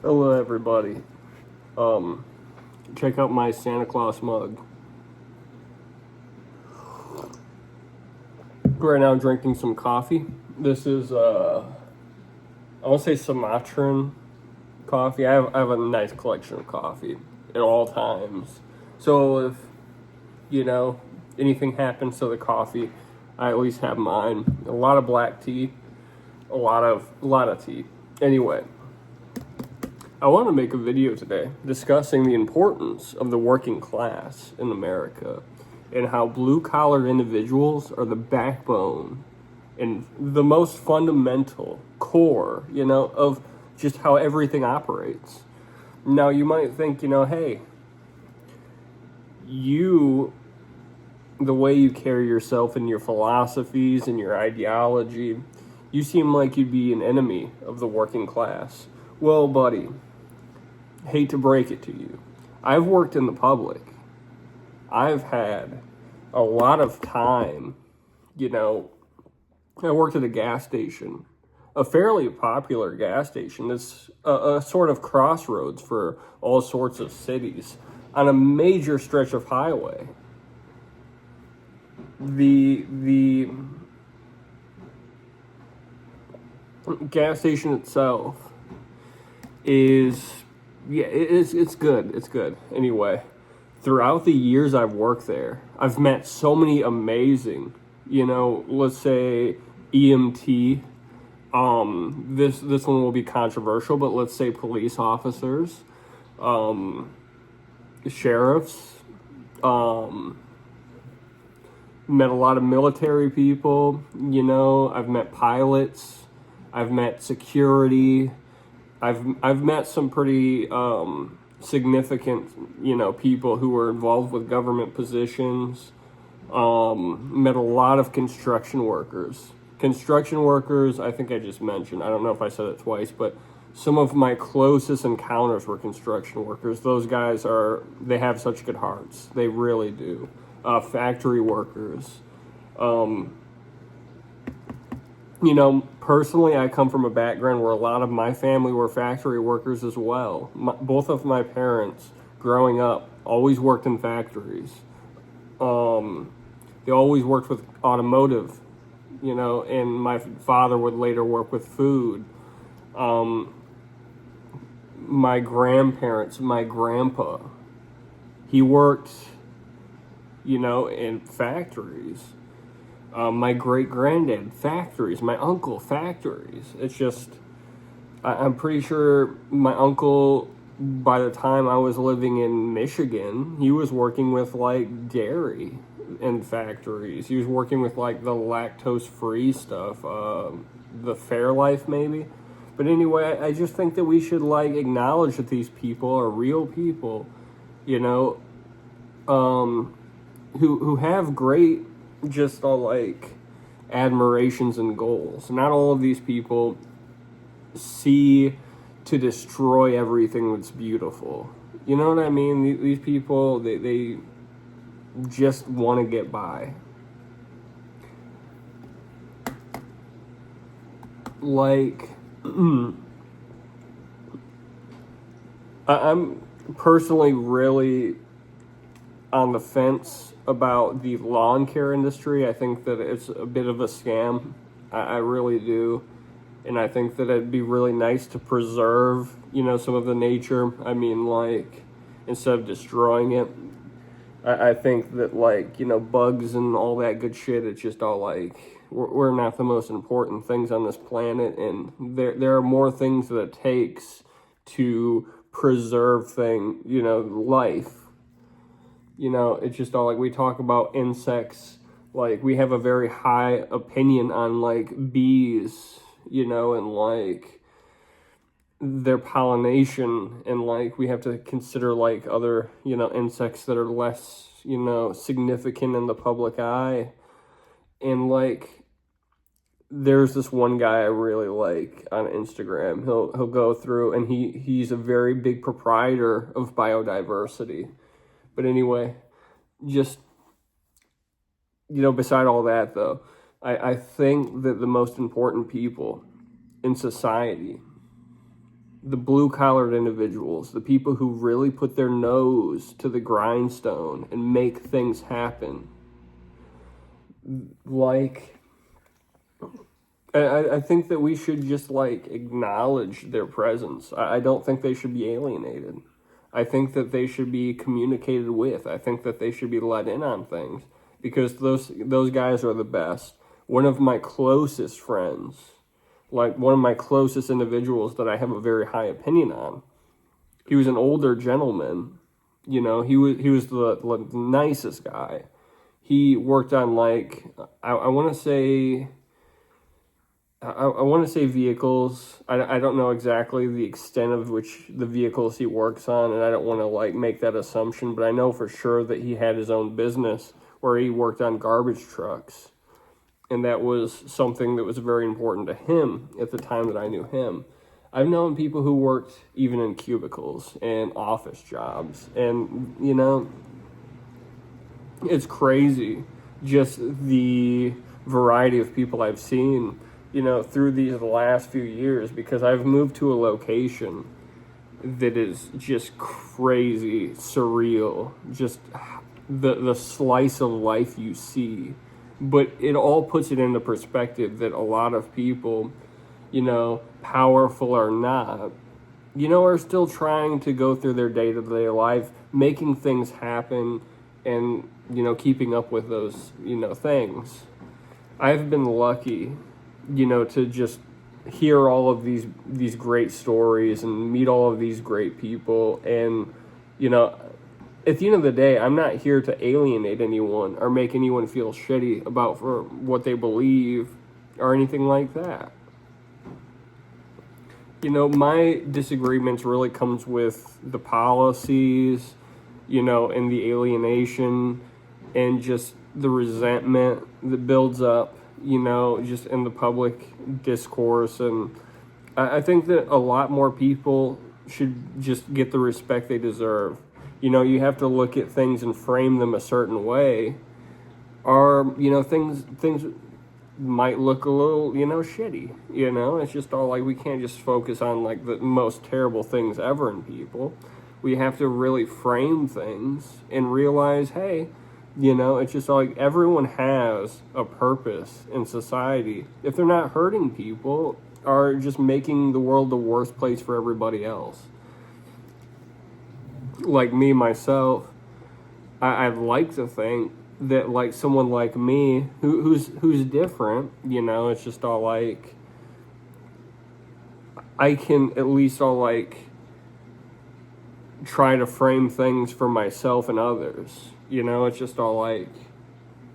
Hello, everybody. Um, Check out my Santa Claus mug. Right now, I'm drinking some coffee. This is, I want to say Sumatran coffee. I have a nice collection of coffee at all times. So if, you know, anything happens to the coffee, I always have mine. A lot of black tea, a lot of tea. Anyway, I want to make a video today discussing the importance of the working class in America and how blue collar individuals are the backbone and the most fundamental core, of just how everything operates. Now, you might think, hey, you, the way you carry yourself and your philosophies and your ideology, you seem like you'd be an enemy of the working class. Well, buddy, hate to break it to you. I've worked in the public. I've had a lot of time, I worked at a gas station, a fairly popular gas station. It's a sort of crossroads for all sorts of cities on a major stretch of highway. The gas station itself is, yeah, it's good. It's good. Anyway, throughout the years I've worked there, I've met so many amazing, let's say EMT. This one will be controversial, but let's say police officers, sheriffs, met a lot of military people. I've met pilots, I've met security, I've met some pretty significant, people who were involved with government positions. Met a lot of construction workers. Construction workers, I think I just mentioned. I don't know if I said it twice, but some of my closest encounters were construction workers. Those guys they have such good hearts. They really do. Factory workers. Personally, I come from a background where a lot of my family were factory workers as well. Both of my parents, growing up, always worked in factories. They always worked with automotive, and my father would later work with food. My grandparents, my grandpa, he worked, in factories. My great granddad, factories. My uncle, factories. It's just, I'm pretty sure my uncle, by the time I was living in Michigan, he was working with like dairy and factories. He was working with like the lactose free stuff, the Fairlife maybe. But anyway, I just think that we should like acknowledge that these people are real people, who have great just like admirations and goals. Not all of these people see to destroy everything that's beautiful. You know what I mean? These people, they just want to get by. Like, I'm personally really on the fence about the lawn care industry. I think that it's a bit of a scam. I really do. And I think that it'd be really nice to preserve, some of the nature. I mean, like, instead of destroying it. I think that, like, bugs and all that good shit, it's just all like, we're not the most important things on this planet. And there are more things that it takes to preserve life. It's just all like, we talk about insects, like we have a very high opinion on like bees, and like their pollination, and like we have to consider like other, insects that are less, significant in the public eye. And like there's this one guy I really like on Instagram. He'll go through, and he's a very big proprietor of biodiversity. But anyway, just, beside all that, though, I think that the most important people in society, the blue-collared individuals, the people who really put their nose to the grindstone and make things happen. Like, I think that we should just, like, acknowledge their presence. I don't think they should be alienated. I think that they should be communicated with. I think that they should be let in on things, because those guys are the best. One of my closest friends, like one of my closest individuals that I have a very high opinion on, he was an older gentleman. You know, he was the nicest guy. He worked on, like, I want to say vehicles. I don't know exactly the extent of which the vehicles he works on, and I don't want to, like, make that assumption, but I know for sure that he had his own business where he worked on garbage trucks, and that was something that was very important to him at the time that I knew him. I've known people who worked even in cubicles and office jobs, and, you know, it's crazy just the variety of people I've seen, you know, through these last few years, because I've moved to a location that is just crazy, surreal, just the slice of life you see. But it all puts it into perspective that a lot of people, you know, powerful or not, you know, are still trying to go through their day-to-day life, making things happen, and, you know, keeping up with those, you know, things. I've been lucky, you know, to just hear all of these great stories and meet all of these great people. And, you know, at the end of the day, I'm not here to alienate anyone or make anyone feel shitty about for what they believe or anything like that. You know, my disagreements really comes with the policies, you know, and the alienation and just the resentment that builds up, you know, just in the public discourse. And I think that a lot more people should just get the respect they deserve. You know, you have to look at things and frame them a certain way, or, you know, things might look a little, you know, shitty. You know, it's just all like, we can't just focus on, like, the most terrible things ever in people. We have to really frame things and realize, hey, you know, it's just like everyone has a purpose in society. If they're not hurting people or just making the world the worst place for everybody else. Like me, myself, I'd like to think that, like, someone like me who's different, you know, it's just all like, I can at least all, like, try to frame things for myself and others. You know, it's just all like,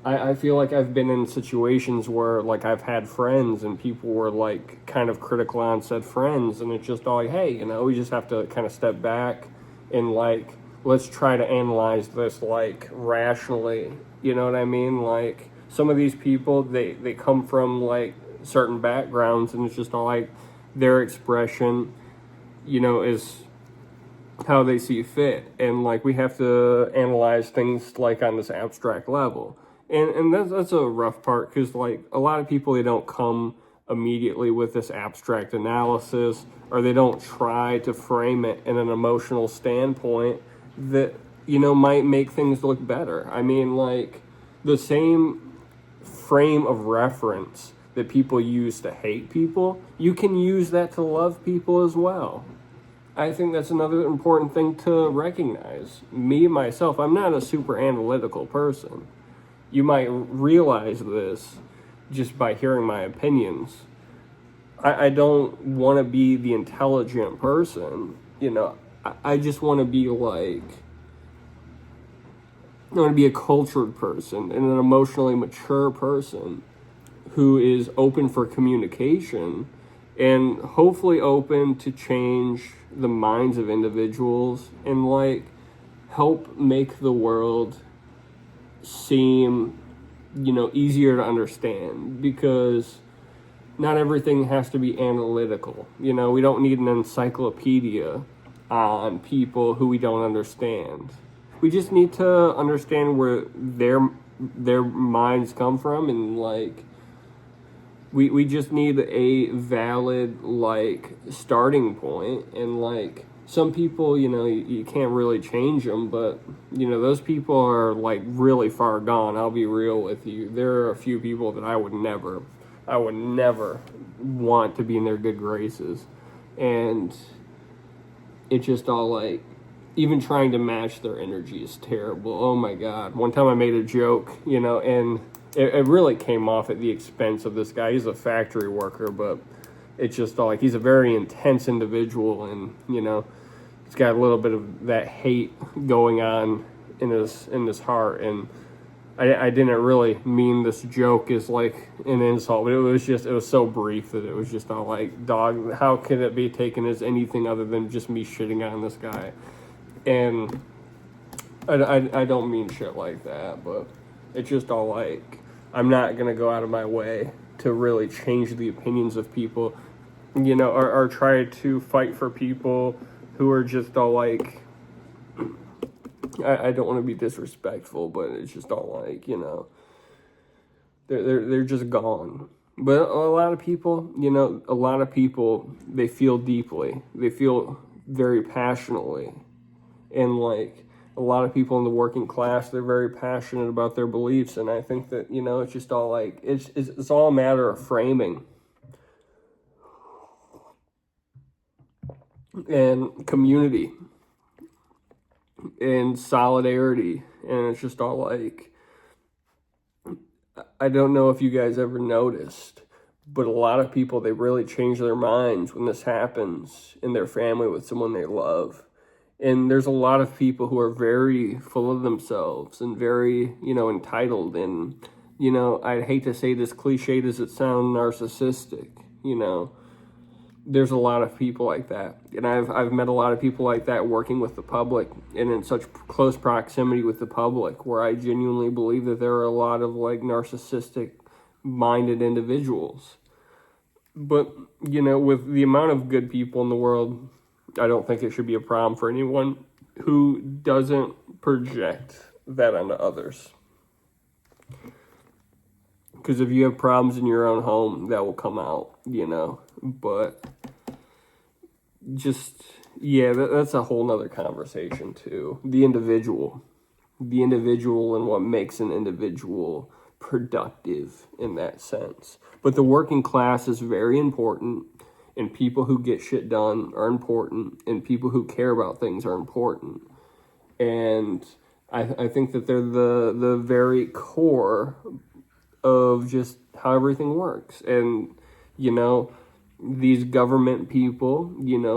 I feel like I've been in situations where, like, I've had friends and people were, like, kind of critical on said friends, and it's just all like, hey, you know, we just have to kind of step back and, like, let's try to analyze this, like, rationally. You know what I mean? Like, some of these people, they come from, like, certain backgrounds, and it's just all like their expression, you know, is how they see fit. And, like, we have to analyze things, like, on this abstract level. And that's a rough part, because, like, a lot of people, they don't come immediately with this abstract analysis, or they don't try to frame it in an emotional standpoint that, you know, might make things look better. I mean, like, the same frame of reference that people use to hate people, you can use that to love people as well. I think that's another important thing to recognize. Me, myself, I'm not a super analytical person. You might realize this just by hearing my opinions. I don't want to be the intelligent person, you know. I just want to be, like, I want to be a cultured person and an emotionally mature person who is open for communication and hopefully open to change the minds of individuals and, like, help make the world seem, you know, easier to understand, because not everything has to be analytical. You know, we don't need an encyclopedia on people who we don't understand. We just need to understand where their minds come from, and, like, we just need a valid like starting point, and like some people, you can't really change them, but those people are like really far gone. I'll be real with you. There are a few people that I would never want to be in their good graces, and it's just all like, even trying to match their energy is terrible. Oh my God. One time I made a joke, and it really came off at the expense of this guy. He's a factory worker, but it's just all like, he's a very intense individual, and, he's got a little bit of that hate going on in his heart. And I didn't really mean this joke as like an insult, but it was so brief that it was just all like, dog, how can it be taken as anything other than just me shitting on this guy? And I don't mean shit like that, but it's just all like, I'm not going to go out of my way to really change the opinions of people, or try to fight for people who are just all like, I don't want to be disrespectful, but it's just all like, they're just gone. But a lot of people, they feel deeply. They feel very passionately. And like a lot of people in the working class, they're very passionate about their beliefs. And I think that, it's just all like, it's all a matter of framing and community and solidarity. And it's just all like, I don't know if you guys ever noticed, but a lot of people, they really change their minds when this happens in their family with someone they love. And there's a lot of people who are very full of themselves and very, entitled. And, I'd hate to say this, cliched as it sounds, narcissistic. There's a lot of people like that. And I've met a lot of people like that working with the public and in such close proximity with the public, where I genuinely believe that there are a lot of like narcissistic minded individuals. But, with the amount of good people in the world, I don't think it should be a problem for anyone who doesn't project that onto others. Because if you have problems in your own home, that will come out, But just, yeah, that's a whole nother conversation too. The individual and what makes an individual productive in that sense. But the working class is very important. And people who get shit done are important, and people who care about things are important. And I think that they're the very core of just how everything works. And, these government people,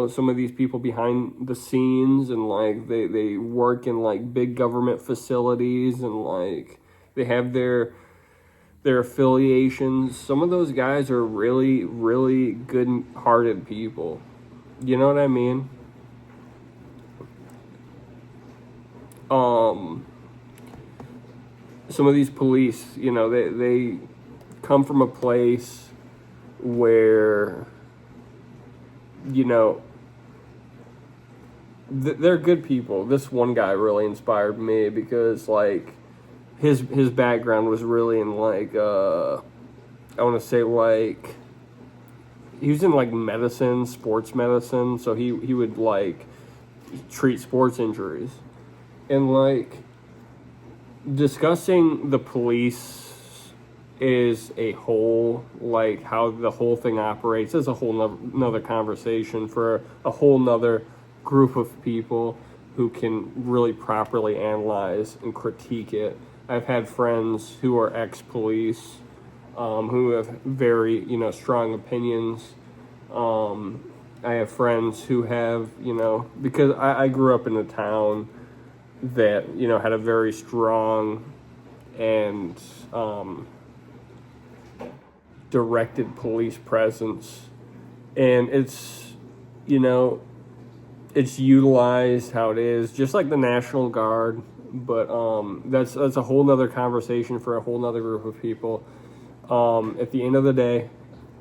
some of these people behind the scenes, and like they work in like big government facilities, and like they have their affiliations. Some of those guys are really, really good-hearted people. You know what I mean? Some of these police, they come from a place where, they're good people. This one guy really inspired me because, like, his background was really in like I want to say like he was in like medicine, sports medicine, so he would like treat sports injuries. And like discussing the police is a whole, like how the whole thing operates is a whole nother conversation for a whole nother group of people who can really properly analyze and critique it. I've had friends who are ex-police, who have very, strong opinions. I have friends who have, because I grew up in a town that, had a very strong and directed police presence. And it's, it's utilized how it is, just like the National Guard. But that's a whole nother conversation for a whole nother group of people. At the end of the day,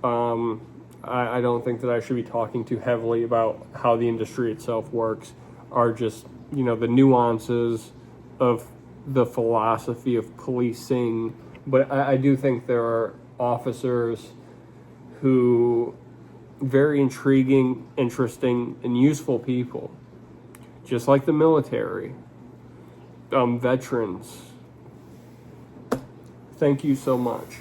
I don't think that I should be talking too heavily about how the industry itself works, or just, the nuances of the philosophy of policing. But I do think there are officers who very intriguing, interesting, and useful people, just like the military, veterans. Thank you so much.